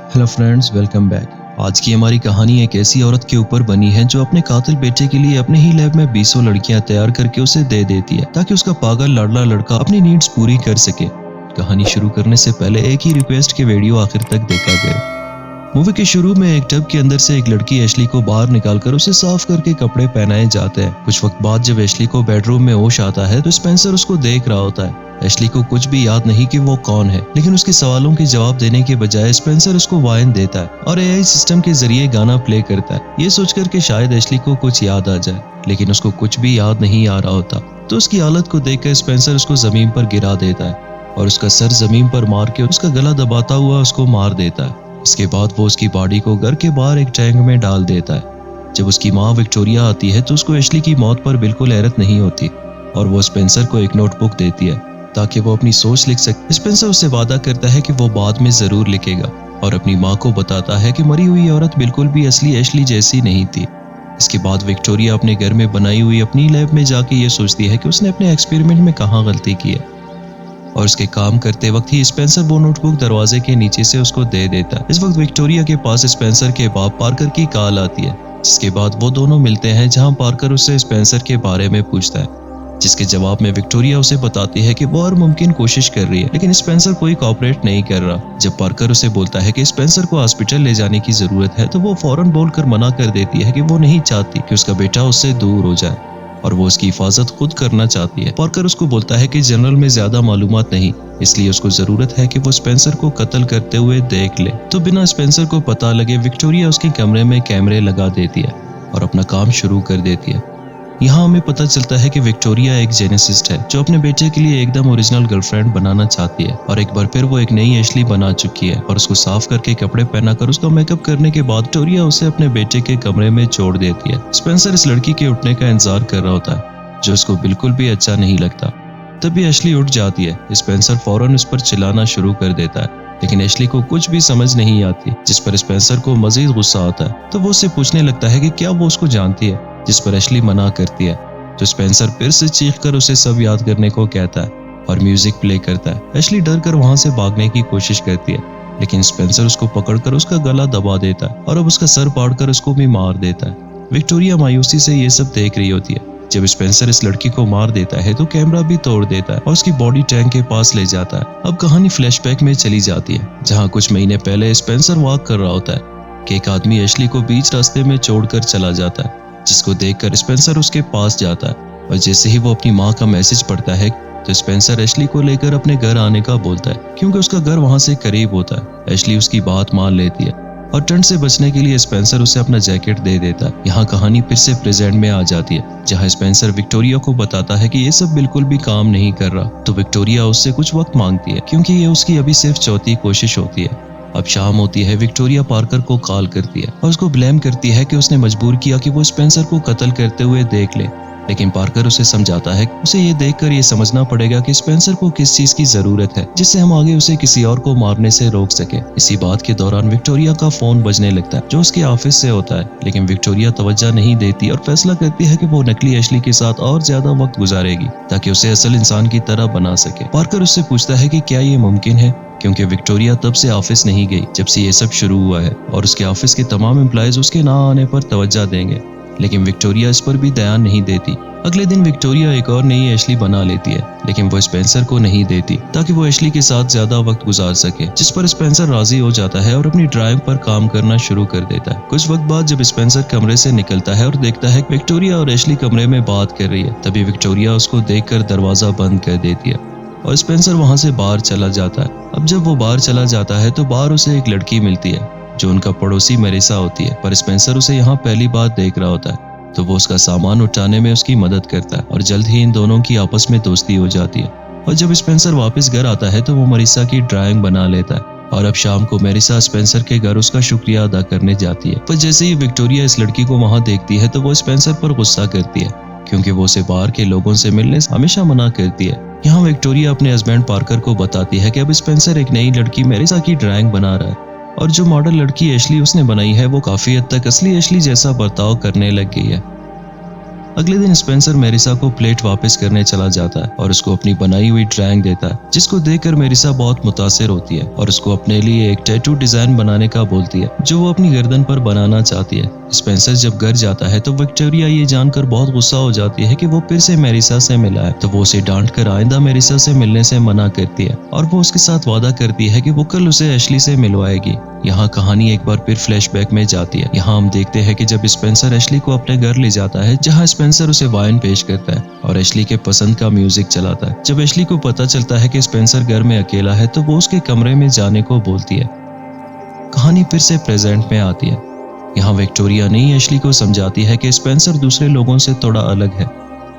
Hello friends, welcome back. आज की हमारी कहानी एक ऐसी औरत के ऊपर बनी है जो अपने कातिल बेटे के लिए अपने ही लैब में 20 लड़कियां तैयार करके उसे दे देती है ताकि उसका पागल लाडला लड़का अपनी नीड्स पूरी कर सके। कहानी शुरू करने से पहले एक ही रिक्वेस्ट के वीडियो आखिर तक देखा करें। मूवी के शुरू में एक टब के अंदर से एक लड़की एशली को बाहर निकालकर उसे साफ करके कपड़े पहनाए जाते हैं। कुछ वक्त बाद जब एशली को बेडरूम में होश आता है तो स्पेंसर उसको देख रहा होता है। एशली को कुछ भी याद नहीं कि वो कौन है, लेकिन उसके सवालों के जवाब देने के बजाय स्पेंसर उसको वाइन देता है और एआई सिस्टम के जरिए गाना प्ले करता है, ये सोचकर कि शायद एशली को कुछ याद आ जाए, लेकिन उसको कुछ भी याद नहीं आ रहा होता। तो उसकी हालत को देखकर स्पेंसर उसको जमीन पर गिरा देता है और उसका सर जमीन पर मार के उसका गला दबाता हुआ उसको मार देता है। इसके बाद वो उसकी बॉडी को घर के बाहर एक टैंक में डाल देता है। जब उसकी माँ विक्टोरिया आती है तो उसको एशली की मौत पर बिल्कुल हैरत नहीं होती और वो स्पेंसर को एक नोटबुक देती है ताकि वो अपनी सोच लिख सके। स्पेंसर उससे वादा करता है कि वो बाद में जरूर लिखेगा और अपनी माँ को बताता है कि मरी हुई औरत बिल्कुल भी असली एशली जैसी नहीं थी। इसके बाद विक्टोरिया अपने घर में बनाई हुई अपनी लैब में जाके ये सोचती है कि उसने अपने एक्सपेरिमेंट में कहाँ गलती की है और उसके काम करते वक्त ही स्पेंसर वो नोटबुक दरवाजे के नीचे से उसको दे देता है। इस वक्त विक्टोरिया के पास स्पेंसर के बाप पार्कर की कॉल आती है, जिसके बाद वो दोनों मिलते हैं, जहां पार्कर उससे स्पेंसर के बारे में पूछता है, जिसके जवाब में विक्टोरिया उसे बताती है कि वो हर मुमकिन कोशिश कर रही है, लेकिन स्पेंसर कोई कोऑपरेट नहीं कर रहा। जब पार्कर उसे बोलता है कि स्पेंसर को हॉस्पिटल ले जाने की जरूरत है तो वो फौरन बोलकर मना कर देती है कि वो नहीं चाहती कि उसका बेटा उससे दूर हो जाए और वो उसकी हिफाजत खुद करना चाहती है। पार्कर उसको बोलता है कि जनरल में ज्यादा मालूमात नहीं, इसलिए उसको जरूरत है कि वो स्पेंसर को कत्ल करते हुए देख ले। तो बिना स्पेंसर को पता लगे विक्टोरिया उसके कमरे में कैमरे लगा देती है और अपना काम शुरू कर देती है। यहाँ हमें पता चलता है कि विक्टोरिया एक जेनेसिस्ट है जो अपने बेटे के लिए एकदम ओरिजिनल गर्लफ्रेंड बनाना चाहती है और एक बार फिर वो एक नई एशली बना चुकी है और उसको साफ करके कपड़े पहनाकर उसका मेकअप करने के बाद विक्टोरिया उसे अपने बेटे के कमरे में छोड़ देती है। स्पेंसर इस लड़की के उठने का इंतजार कर रहा होता है जो उसको बिल्कुल भी अच्छा नहीं लगता। तभी एशली उठ जाती है। स्पेंसर फौरन उस पर चिल्लाना शुरू कर देता है, लेकिन एशली को कुछ भी समझ नहीं आती, जिस पर स्पेंसर को मजीद गुस्सा आता है। तो वो उससे पूछने लगता है कि क्या वो उसको जानती है, जिस पर एशली मना करती है। तो स्पेंसर फिर से चीखकर उसे सब याद करने को कहता है और म्यूजिक प्ले करता है। एशली डर कर वहां से भागने की कोशिश करती है, लेकिन स्पेंसर उसको पकड़कर उसका गला दबा देता है और अब उसका सर पाड़कर उसको भी मार देता है। विक्टोरिया मायूसी से ये सब देख रही होती है। जब स्पेंसर इस लड़की को मार देता है तो कैमरा भी तोड़ देता है और उसकी बॉडी टैंक के पास ले जाता है। अब कहानी फ्लैशबैक में चली जाती है, जहां कुछ महीने पहले स्पेंसर वॉक कर रहा होता है कि एक आदमी एशली को बीच रास्ते में छोड़कर चला जाता है, जिसको देखकर स्पेंसर उसके पास जाता है और जैसे ही वो अपनी माँ का मैसेज पढ़ता है तो स्पेंसर एशली को लेकर अपने घर आने का बोलता है, क्योंकि उसका घर वहां से करीब होता है। एशली उसकी बात मान लेती है और ठंड से बचने के लिए स्पेंसर उसे अपना जैकेट दे देता है। यहाँ कहानी फिर से प्रेजेंट में आ जाती है, जहाँ स्पेंसर विक्टोरिया को बताता है कि ये सब बिल्कुल भी काम नहीं कर रहा। तो विक्टोरिया उससे कुछ वक्त मांगती है, क्योंकि ये उसकी अभी सिर्फ चौथी कोशिश होती है। अब शाम होती है। विक्टोरिया पार्कर को कॉल करती है और उसको ब्लेम करती है कि उसने मजबूर किया कि वो स्पेंसर को कत्ल करते हुए देख ले, लेकिन पार्कर उसे समझाता है कि उसे ये देखकर ये समझना पड़ेगा कि स्पेंसर को किस चीज की जरूरत है, जिससे हम आगे उसे किसी और को मारने से रोक सके। इसी बात के दौरान विक्टोरिया का फोन बजने लगता है, जो उसके ऑफिस से होता है, लेकिन विक्टोरिया तवज्जो नहीं देती और फैसला करती है कि वो नकली एशली के साथ और ज्यादा वक्त गुजारेगी ताकि उसे असल इंसान की तरह बना सके। पार्कर उससे पूछता है कि क्या ये मुमकिन है, क्योंकि विक्टोरिया तब से ऑफिस नहीं गई जब से ये सब शुरू हुआ है और उसके ऑफिस के तमाम एम्प्लॉयज उसके ना आने पर तवज्जो देंगे, लेकिन विक्टोरिया इस पर भी ध्यान नहीं देती। अगले दिन विक्टोरिया एक और नई एशली बना लेती है, लेकिन वो स्पेंसर को नहीं देती ताकि वो एशली के साथ ज्यादा वक्त गुजार सके, जिस पर स्पेंसर राजी हो जाता है और अपनी ड्राइव पर काम करना शुरू कर देता है। कुछ वक्त बाद जब स्पेंसर कमरे से निकलता है और देखता है कि विक्टोरिया और एशली कमरे में बात कर रही है, तभी विक्टोरिया उसको देखकर दरवाजा बंद कर देती है और स्पेंसर वहां से बाहर चला जाता है। अब जब वो बाहर चला जाता है तो बाहर उसे एक लड़की मिलती है जो उनका पड़ोसी मेरिसा होती है, पर स्पेंसर उसे यहाँ पहली बार देख रहा होता है, तो वो उसका सामान उठाने में उसकी मदद करता है और जल्द ही इन दोनों की आपस में दोस्ती हो जाती है। और जब स्पेंसर वापस घर आता है तो वो मेरिसा की ड्राइंग बना लेता है और अब शाम को मेरिसा स्पेंसर के घर उसका शुक्रिया अदा करने जाती है। पर जैसे ही विक्टोरिया इस लड़की को वहां देखती है तो वो स्पेंसर पर गुस्सा करती है, क्योंकि वो उसे बाहर के लोगों से मिलने से हमेशा मना करती है। यहाँ विक्टोरिया अपने हस्बैंड पार्कर को बताती है कि अब स्पेंसर एक नई लड़की मेरिसा की ड्राइंग बना रहा है और जो मॉडल लड़की एशली उसने बनाई है वो काफी हद तक असली एशली जैसा बर्ताव करने लग गई है। अगले दिन स्पेंसर मेरिसा को प्लेट वापस करने चला जाता है और उसको अपनी बनाई हुई ड्राइंग देता है, जिसको देखकर मेरिसा बहुत मुतासिर होती है और उसको अपने लिए एक टैटू डिजाइन बनाने का बोलती है जो वो अपनी गर्दन पर बनाना चाहती है। स्पेंसर जब घर जाता है तो विक्टोरिया ये जानकर बहुत गुस्सा हो जाती है कि वो फिर से मेरिसा से मिला है, तो वो उसे डांट कर आइंदा मेरिसा से मिलने से मना करती है और वो उसके साथ वादा करती है कि वो कल उसे एशली से मिलवाएगी। यहाँ कहानी एक बार फिर फ्लैशबैक में जाती है। यहाँ हम देखते हैं कि जब स्पेंसर एशली को अपने घर ले जाता है, जहाँ स्पेंसर उसे वाइन पेश करता है और एशली के पसंद का म्यूजिक चलाता है। जब एशली को पता चलता है कि स्पेंसर घर में अकेला है तो वो उसके कमरे में जाने को बोलती है। कहानी फिर से प्रेजेंट में आती है। यहाँ विक्टोरिया ने एशली को समझाती है कि स्पेंसर दूसरे लोगों से थोड़ा अलग है,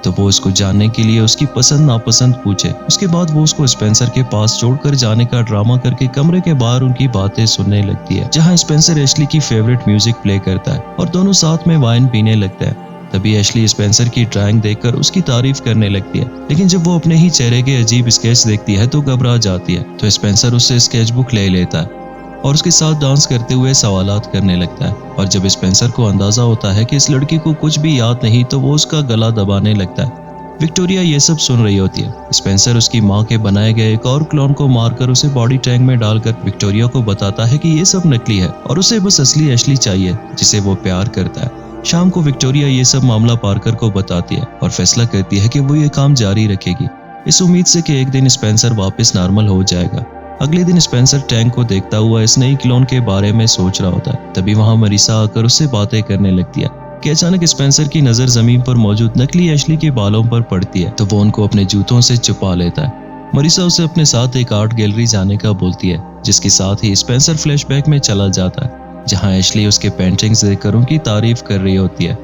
तो वो उसको जानने के लिए उसकी पसंद नापसंद पूछे। उसके बाद वो उसको स्पेंसर के पास छोड़कर जाने का ड्रामा करके कमरे के बाहर उनकी बातें सुनने लगती है, जहाँ स्पेंसर एशली की फेवरेट म्यूजिक प्ले करता है और दोनों साथ में वाइन पीने लगते हैं। तभी एशली स्पेंसर की ड्राइंग देखकर उसकी तारीफ करने लगती है, लेकिन जब वो अपने ही चेहरे के अजीब स्केच देखती है तो घबरा जाती है। तो स्पेंसर उससे स्केच बुक ले लेता है और उसके साथ डांस करते हुए सवालात करने लगता है। और जब स्पेंसर को अंदाजा होता है कि इस लड़की को कुछ भी याद नहीं, तो वो उसका गला दबाने लगता है। विक्टोरिया ये सब सुन रही होती है। स्पेंसर उसकी माँ के बनाए गए एक और क्लोन को मारकर उसे बॉडी टैंक में डालकर विक्टोरिया को बताता है कि ये सब नकली है और उसे बस असली एशली चाहिए जिसे वो प्यार करता है। शाम को विक्टोरिया ये सब मामला पार्कर को बताती है और फैसला करती है कि वो ये काम जारी रखेगी, इस उम्मीद से कि एक दिन स्पेंसर वापस नॉर्मल हो जाएगा। अगले दिन स्पेंसर टैंक को देखता हुआ इस नई क्लोन के बारे में सोच रहा होता है। तभी वहां मेरिसा आकर उससे बातें करने लगती है कि अचानक स्पेंसर की नजर जमीन पर मौजूद नकली एशली के बालों पर पड़ती है, तो वो उनको अपने जूतों से छुपा लेता है। मेरिसा उसे अपने साथ एक आर्ट गैलरी जाने का बोलती है, जिसके साथ ही स्पेंसर फ्लैशबैक में चला जाता है, जहाँ एशली उसके पेंटिंग्स देखकर उनकी तारीफ कर रही होती है।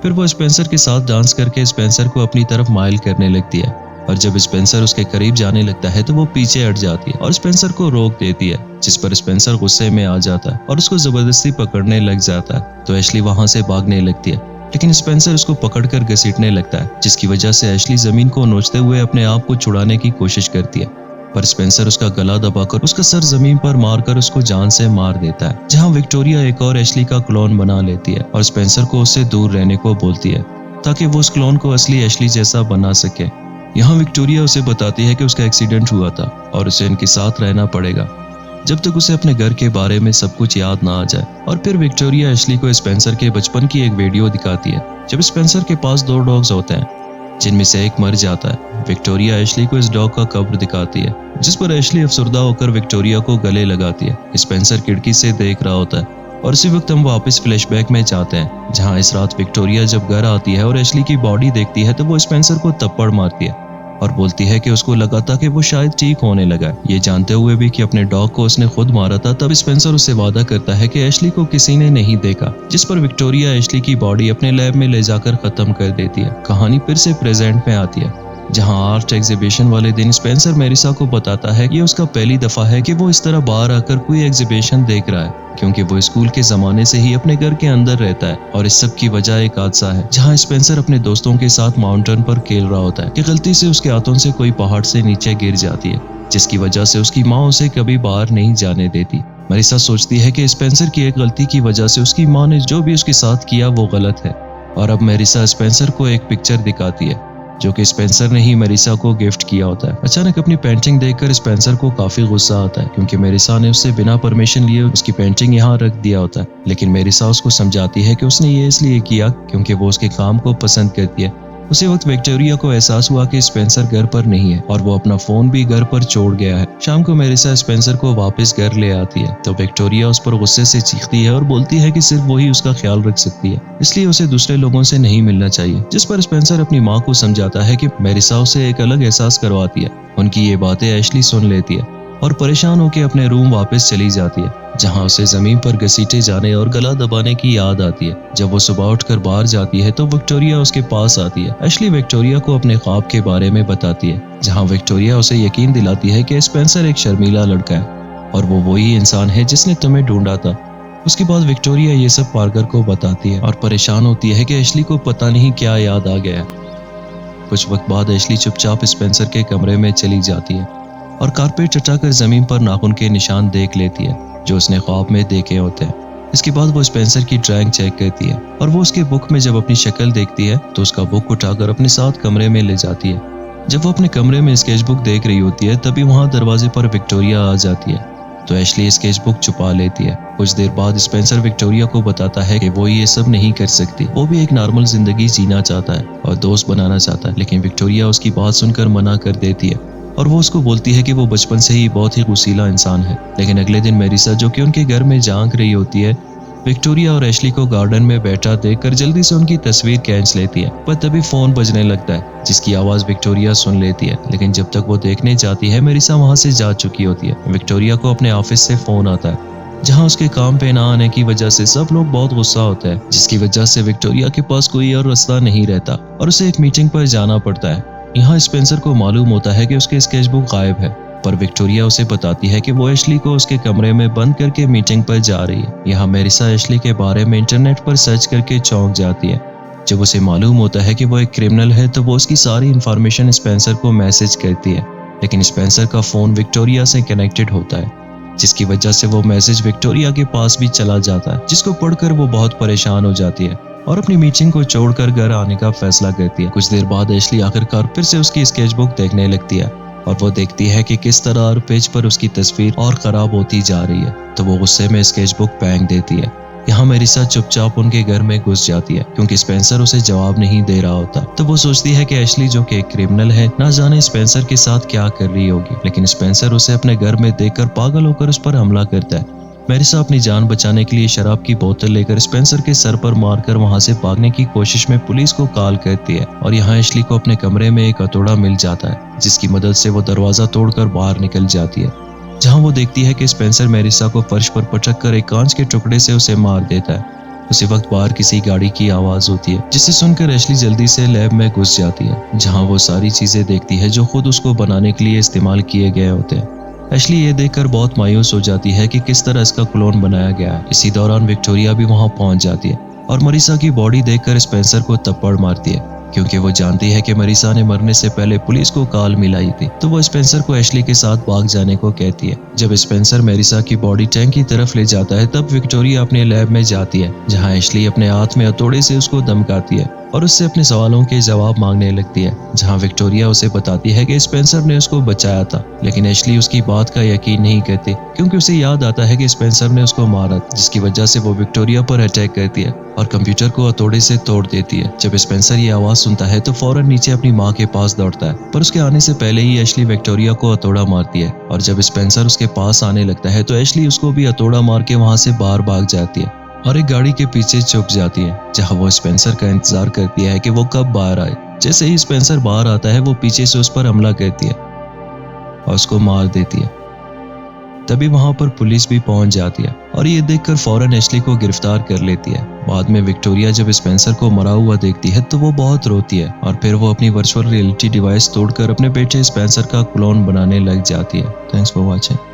फिर वो स्पेंसर के साथ डांस करके स्पेंसर को अपनी तरफ माइल करने लगती है और जब स्पेंसर उसके करीब जाने लगता है तो वो पीछे हट जाती है और स्पेंसर को रोक देती है, जिस पर स्पेंसर गुस्से में आ जाता है और उसको जबरदस्ती पकड़ने लग जाता है। तो एशली वहां से भागने लगती है, लेकिन स्पेंसर उसको पकड़कर घसीटने लगता है, जिसकी वजह से एशली जमीन को नोचते हुए अपने आप को छुड़ाने की कोशिश करती है, पर स्पेंसर उसका गला दबाकर उसका सर जमीन पर मारकर उसको जान से मार देता है। जहाँ विक्टोरिया एक और एशली का क्लोन बना लेती है और स्पेंसर को उससे दूर रहने को बोलती है ताकि वो उस क्लोन को असली एशली जैसा बना सके। यहाँ विक्टोरिया उसे बताती है कि उसका एक्सीडेंट हुआ था और उसे इनके साथ रहना पड़ेगा जब तक उसे अपने घर के बारे में सब कुछ याद ना आ जाए। और फिर विक्टोरिया एशली को स्पेंसर के बचपन की एक वीडियो दिखाती है, जब स्पेंसर के पास 2 डॉग्स होते हैं जिनमें से एक मर जाता है। विक्टोरिया एशली को इस डॉग का कब्र दिखाती है, जिस पर एशली अफसरदा होकर विक्टोरिया को गले लगाती है। स्पेंसर खिड़की से देख रहा होता है और उसी वक्त हम वापस फ्लैशबैक में जाते हैं, जहाँ इस रात विक्टोरिया जब घर आती है और एशली की बॉडी देखती है तो वो स्पेंसर को थप्पड़ मारती है और बोलती है कि उसको लगा था कि वो शायद ठीक होने लगा है। ये जानते हुए भी कि अपने डॉग को उसने खुद मारा था, तब स्पेंसर उससे वादा करता है कि एशली को किसी ने नहीं देखा, जिस पर विक्टोरिया एशली की बॉडी अपने लैब में ले जाकर खत्म कर देती है। कहानी फिर से प्रेजेंट में आती है, जहां आर्ट एग्जीबिशन वाले दिन स्पेंसर मेरिसा को बताता है कि ये उसका पहली दफा है कि वो इस तरह बाहर आकर कोई एग्जीबिशन देख रहा है, क्योंकि वो स्कूल के जमाने से ही अपने घर के अंदर रहता है। और इस सब की वजह एक हादसा है, जहां स्पेंसर अपने दोस्तों के साथ माउंटेन पर खेल रहा होता है कि गलती से उसके हाथों से कोई पहाड़ से नीचे गिर जाती है, जिसकी वजह से उसकी माँ उसे कभी बाहर नहीं जाने देती। मेरिसा सोचती है कि स्पेंसर की एक गलती की वजह से उसकी माँ ने जो भी उसके साथ किया वो गलत है। और अब मेरिसा स्पेंसर को एक पिक्चर दिखाती है जो कि स्पेंसर ने ही मेरिसा को गिफ्ट किया होता है। अचानक अपनी पेंटिंग देखकर स्पेंसर को काफी गुस्सा आता है, क्योंकि मेरिसा ने उससे बिना परमिशन लिए उसकी पेंटिंग यहाँ रख दिया होता है। लेकिन मेरिसा उसको समझाती है कि उसने ये इसलिए किया क्योंकि वो उसके काम को पसंद करती है। उसी वक्त विक्टोरिया को एहसास हुआ कि स्पेंसर घर पर नहीं है और वो अपना फोन भी घर पर छोड़ गया है। शाम को मेरिसा स्पेंसर को वापस घर ले आती है, तो विक्टोरिया उस पर गुस्से से चीखती है और बोलती है कि सिर्फ वही उसका ख्याल रख सकती है, इसलिए उसे दूसरे लोगों से नहीं मिलना चाहिए। जिस पर स्पेंसर अपनी माँ को समझाता है कि मेरिसा उसे एक अलग एहसास करवाती है। उनकी ये बातें एशली सुन लेती है और परेशान होकर अपने रूम वापस चली जाती है, जहां उसे जमीन पर घसीटे जाने और गला दबाने की याद आती है। जब वो सुबह उठकर बाहर जाती है तो विक्टोरिया उसके पास आती है। एशली विक्टोरिया को अपने ख्वाब के बारे में बताती है, जहां विक्टोरिया उसे यकीन दिलाती है कि स्पेंसर एक शर्मीला लड़का है और वो वही इंसान है जिसने तुम्हें ढूंढा था। उसके बाद विक्टोरिया ये सब पार्कर को बताती है और परेशान होती है कि एशली को पता नहीं क्या याद आ गया है। कुछ वक्त बाद एशली चुपचाप स्पेंसर के कमरे में चली जाती है और कारपेट चटाकर जमीन पर नाखून के निशान देख लेती है जो उसने ख्वाब में देखे होते हैं। इसके बाद वो स्पेंसर की ड्राइंग चेक करती है और वो उसके बुक में जब अपनी शक्ल देखती है तो उसका बुक उठाकर अपने साथ कमरे में ले जाती है। जब वो अपने कमरे में स्केच बुक देख रही होती है तभी वहां दरवाजे पर विक्टोरिया आ जाती है, तो एशली स्केच बुक छुपा लेती है। कुछ देर बाद स्पेंसर विक्टोरिया को बताता है कि वो ये सब नहीं कर सकती, वो भी एक नॉर्मल जिंदगी जीना चाहता है और दोस्त बनाना चाहता है, लेकिन विक्टोरिया उसकी बात सुनकर मना कर देती है और वो उसको बोलती है कि वो बचपन से ही बहुत ही गुस्सीला इंसान है। लेकिन अगले दिन मेरिसा जो कि उनके घर में झांक रही होती है, विक्टोरिया और एशली को गार्डन में बैठा देखकर जल्दी से उनकी तस्वीर खींच लेती है, पर तभी फोन बजने लगता है जिसकी आवाज विक्टोरिया सुन लेती है। लेकिन जब तक वो देखने जाती है मेरिसा वहां से जा चुकी होती है। विक्टोरिया को अपने ऑफिस से फोन आता है जहां उसके काम पे ना आने की वजह से सब लोग बहुत गुस्सा होते हैं, जिसकी वजह से विक्टोरिया के पास कोई और रास्ता नहीं रहता और उसे एक मीटिंग पर जाना पड़ता है। यहाँ स्पेंसर को मालूम होता है कि उसके स्केच बुक गायब है, पर विक्टोरिया उसे बताती है कि वो एशली को उसके कमरे में बंद करके मीटिंग पर जा रही है। यहाँ मेरिसा एशली के बारे में इंटरनेट पर सर्च करके चौंक जाती है। जब उसे मालूम होता है कि वो एक क्रिमिनल है तो वो उसकी सारी इंफॉर्मेशन स्पेंसर को मैसेज करती है, लेकिन स्पेंसर का फोन विक्टोरिया से कनेक्टेड होता है, जिसकी वजह से वो मैसेज विक्टोरिया के पास भी चला जाता है, जिसको पढ़कर वो बहुत परेशान हो जाती है और अपनी मीटिंग को छोड़कर घर आने का फैसला करती है। कुछ देर बाद एशली आखिरकार फिर से उसकी स्केच बुक देखने लगती है और वो देखती है कि किस तरह हर पेज पर उसकी तस्वीर और खराब होती जा रही है, तो वो गुस्से में स्केच बुक फेंक देती है। यहाँ मेरिसा चुपचाप उनके घर में घुस जाती है क्योंकि स्पेंसर उसे जवाब नहीं दे रहा होता, तो वो सोचती है कि एशली जो कि एक क्रिमिनल है ना जाने स्पेंसर के साथ क्या कर रही होगी, लेकिन स्पेंसर उसे अपने घर में देखकर पागल होकर उस पर हमला करता है। मेरिसा अपनी जान बचाने के लिए शराब की बोतल लेकर स्पेंसर के सर पर मारकर वहां से भागने की कोशिश में पुलिस को कॉल करती है और यहाँ एशली को अपने कमरे में एक हथौड़ा मिल जाता है, जिसकी मदद से वो दरवाजा तोड़कर बाहर निकल जाती है, जहाँ वो देखती है कि स्पेंसर मेरिसा को फर्श पर पटक कर एक कांच के टुकड़े से उसे मार देता है। उसी वक्त बाहर किसी गाड़ी की आवाज होती है, जिसे सुनकर एशली जल्दी से लैब में घुस जाती है, जहाँ वो सारी चीजें देखती है जो खुद उसको बनाने के लिए इस्तेमाल किए गए होते हैं। एशली ये देखकर बहुत मायूस हो जाती है कि किस तरह इसका क्लोन बनाया गया है। इसी दौरान विक्टोरिया भी वहां पहुंच जाती है और मरीसा की बॉडी देखकर स्पेंसर को थप्पड़ मारती है, क्योंकि वो जानती है कि मरीसा ने मरने से पहले पुलिस को कॉल मिलाई थी। तो वो स्पेंसर को एशली के साथ भाग जाने को कहती है। जब स्पेंसर मरीसा की बॉडी टैंक की तरफ ले जाता है तब विक्टोरिया अपने लैब में जाती है, जहां एशली अपने हाथ में हथौड़े से उसको धमकाती है और उससे अपने सवालों के जवाब मांगने लगती है, जहां विक्टोरिया उसे बताती है कि स्पेंसर ने उसको बचाया था। लेकिन एशली उसकी बात का यकीन नहीं करती, क्योंकि उसे याद आता है कि स्पेंसर ने उसको मारा, जिसकी वजह से वो विक्टोरिया पर अटैक करती है और कंप्यूटर को हथौड़े से तोड़ देती है। जब स्पेंसर ये आवाज सुनता है तो फौरन नीचे अपनी माँ के पास दौड़ता है, पर उसके आने से पहले ही एशली विक्टोरिया को हथौड़ा मारती है और जब स्पेंसर उसके पास आने लगता है तो एशली उसको भी हथौड़ा मार के वहां से बाहर भाग जाती है और एक गाड़ी के पीछे छुप जाती है, जहां वो स्पेंसर का इंतजार करती है कि वो कब बाहर आए। जैसे ही स्पेंसर बाहर आता है वो पीछे से उस पर हमला करती है और उसको मार देती है। तभी वहां पर पुलिस भी पहुंच जाती है और ये देखकर फौरन एशली को गिरफ्तार कर लेती है। बाद में विक्टोरिया जब स्पेंसर को मरा हुआ देखती है तो वो बहुत रोती है और फिर वो अपनी वर्चुअल रियलिटी डिवाइस तोड़कर अपने बेटे स्पेंसर का क्लोन बनाने लग जाती है। Thanks for watching.